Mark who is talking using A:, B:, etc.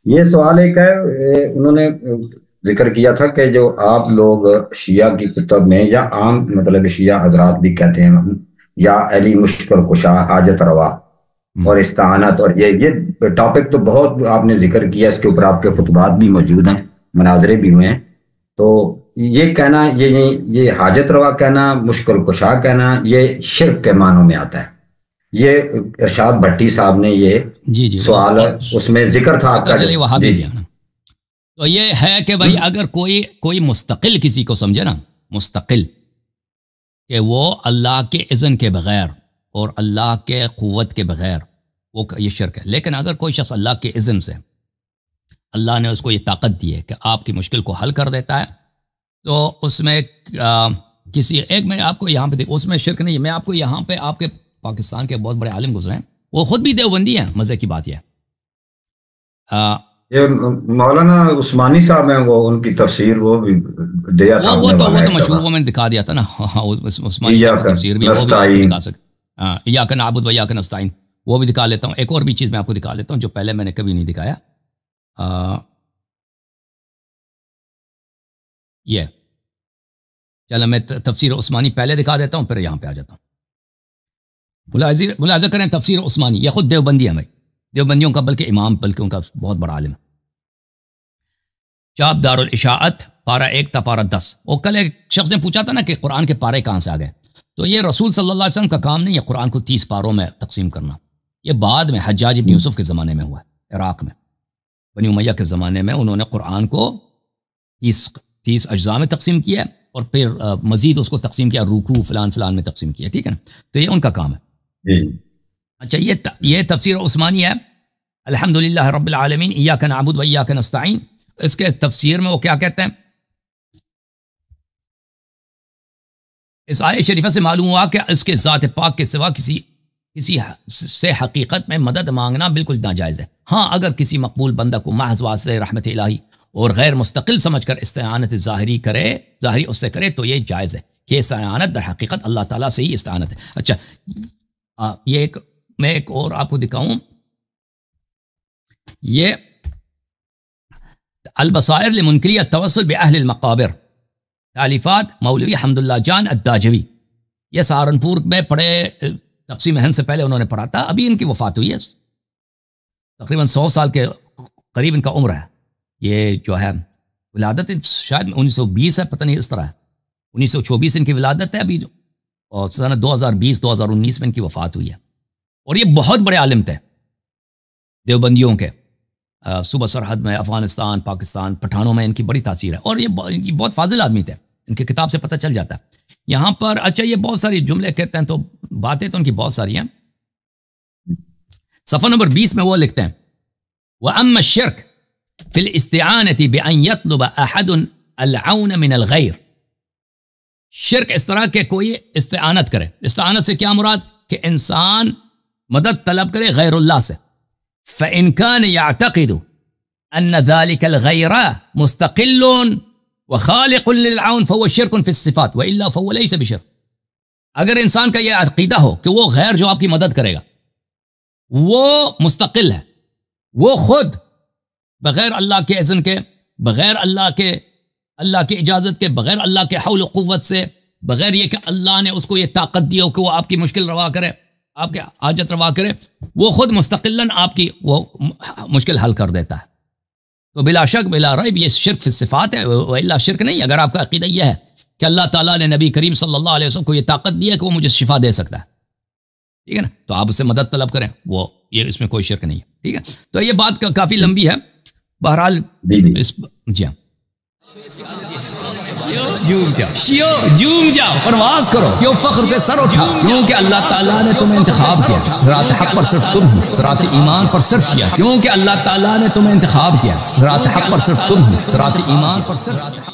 A: یہ سوال ایک ہے، انہوں نے ذکر کیا تھا کہ جو آپ لوگ شیعہ کی کتب میں یا عام مطلب شیعہ حضرات بھی کہتے ہیں یا علی مشکل کشا حاجت روا اور استعانت، اور یہ ٹاپک تو بہت آپ نے ذکر کیا، اس کے اوپر آپ کے خطبات بھی موجود ہیں، مناظرے بھی ہوئے ہیں. تو یہ کہنا، یہ حاجت روا کہنا، مشکل کشا کہنا، یہ شرک کے معنوں میں آتا ہے. یہ ارشاد بھٹی صاحب نے یہ سوال اس میں ذکر تھا آپ کا.
B: وہاں بھی دیا نا. تو یہ ہے کہ بھائی اگر کوئی مستقل کسی کو سمجھے نا، مستقل کہ وہ اللہ کے اذن کے بغیر اور اللہ کے قوت کے بغیر، وہ یہ شرک ہے. لیکن اگر کوئی شخص اللہ کے اذن سے، اللہ نے اس کو یہ طاقت دی ہے کہ آپ کی مشکل کو حل کر دیتا ہے، تو اس میں کسی ایک، میں آپ کو یہاں پہ اس میں شرک نہیں ہے. میں آپ کو یہاں پہ آپ کے پاکستان کے بہت بڑے عالم گزرے ہیں، وہ خود بھی دیوبندی ہیں. مزے کی بات
A: یہ مولانا عثمانی صاحب ہیں، وہ ان کی تفسیر وہ بھی دیا تھا،
B: وہ تو مشہور، وہ میں نے دکھا دیا تھا نا. عثمانی صاحب کی تفسیر بھی وہ بھی دکھا سکتے. ایاک نعبد و ایاک نستعین وہ بھی دکھا لیتا ہوں. ایک اور بھی چیز میں آپ کو دکھا لیتا ہوں جو پہلے میں نے کبھی نہیں دکھایا. یہ چلو میں تفسیر عثمانی پہلے دکھا دیتا ہوں، پھر یہاں پہ آ جاتا ہوں. ملاحظہ کریں تفسیر عثمانی، یہ خود دیوبندی ہے بھائی، دیوبندیوں کا بلکہ امام، بلکہ ان کا بہت بڑا عالم ہے. چاپ دار الاشاعت پارہ 1 تا پارہ 10. وہ کل ایک شخص نے پوچھا تھا نا کہ قرآن کے پارے کہاں سے آ گئے. تو یہ رسول صلی اللہ علیہ وسلم کا کام نہیں ہے قرآن کو 30 پاروں میں تقسیم کرنا. یہ بعد میں حجاج بن یوسف کے زمانے میں ہوا ہے، عراق میں بنی امیہ کے زمانے میں انہوں نے قرآن کو 30 اجزاء میں تقسیم کیا اور پھر مزید اس کو تقسیم کیا، رکوع فلان فلان میں تقسیم کیا. ٹھیک ہے نا. تو یہ ان کا کام ہے. اچھا یہ تفسیر عثمانی ہے. الحمدللہ رب العالمین ایاک نعبد و ایاک نستعین. اس کے تفسیر میں وہ کیا کہتے ہیں، اس آیت شریفہ سے معلوم ہوا کہ اس کے ذات پاک کے سوا کسی سے حقیقت میں مدد مانگنا بالکل ناجائز ہے. ہاں اگر کسی مقبول بندہ کو محض واسطہ رحمت الہی اور غیر مستقل سمجھ کر استعانت ظاہری اس سے کرے تو یہ جائز ہے کہ استعانت در حقیقت اللہ تعالیٰ سے ہی استعانت ہے. اچھا یہ میں ایک اور آپ کو دکھاؤں. یہ البصائر لمنکری التوسل باہل المقابر، تالیفات مولوی حمداللہ جان الداجوی. یہ سہارنپور میں پڑھے، تقسیم ہند سے پہلے انہوں نے پڑھا تھا. ابھی ان کی وفات ہوئی ہے، تقریباً 100 سال کے قریب ان کا عمر ہے. یہ جو ہے ولادت شاید 1920 ہے، پتہ نہیں اس طرح ہے. 1924 ان کی ولادت ہے ابھی، اور سنہ 2020-2019 میں ان کی وفات ہوئی ہے. اور یہ بہت بڑے عالم تھے دیوبندیوں کے. صوبہ سرحد میں، افغانستان، پاکستان، پٹھانوں میں ان کی بڑی تاثیر ہے. اور یہ بہت فاضل آدمی تھے، ان کی کتاب سے پتہ چل جاتا ہے. یہاں پر اچھا یہ بہت ساری جملے کہتے ہیں، تو باتیں تو ان کی بہت ساری ہیں. صفحہ نمبر 20 میں وہ لکھتے ہیں وَأَمَّا الشِّرْكُ فِي الْإِسْتِعَانَةِ بِأَنْ يَطْلُبَ أَحَدٌ الْعَوْنَ مِنَ الْغَيْرِ. شرک اس طرح کہ کوئی استعانت کرے. استعانت سے کیا مراد؟ کہ انسان مدد طلب کرے غیر اللہ سے. فَإِنْ كَانَ يَعْتَقِدُ أَنَّ ذَلِكَ الْغَيْرَ مُسْتَقِلٌ وَخَالِقٌ لِلْعَوْنِ فَهُوَ شِرْكٌ فِي الصِّفَاتِ وَإِلَّا فَهُوَ لَيْسَ بِشِرْكٍ. اگر انسان کا یہ عقیدہ ہو کہ وہ غیر جو آپ کی مدد کرے گا وہ مستقل ہے، وہ خود بغیر اللہ کے اذن کے، بغیر اللہ کی اجازت کے، بغیر اللہ کے حول و قوت سے، بغیر یہ کہ اللہ نے اس کو یہ طاقت دی ہو کہ وہ آپ کی مشکل روا کرے، آپ کے حاجت روا کرے، وہ خود مستقلاً آپ کی وہ مشکل حل کر دیتا ہے. تو بلا شک بلا ریب یہ شرک فی الصفات ہے، وإلا شرک نہیں. اگر آپ کا عقیدہ یہ ہے کہ اللہ تعالیٰ نے نبی کریم صلی اللہ علیہ وسلم کو یہ طاقت دی ہے کہ وہ مجھے شفا دے سکتا ہے، ٹھیک ہے نا، تو آپ اس سے مدد طلب کریں، وہ یہ اس میں کوئی شرک نہیں ہے. ٹھیک ہے. تو یہ بات کافی لمبی ہے، بہرحال جی ہاں. جوم جاؤ، پرواز کرو، کیوں فخر سے سر اٹھا، کیونکہ اللہ تعالیٰ نے تمہیں انتخاب کیا. صراط حق پر صرف تم ہو، صراط ایمان پر صرف کیا، کیونکہ اللہ تعالیٰ نے تمہیں انتخاب کیا. صراط حق پر صرف تم ہو، صراط ایمان پر صرف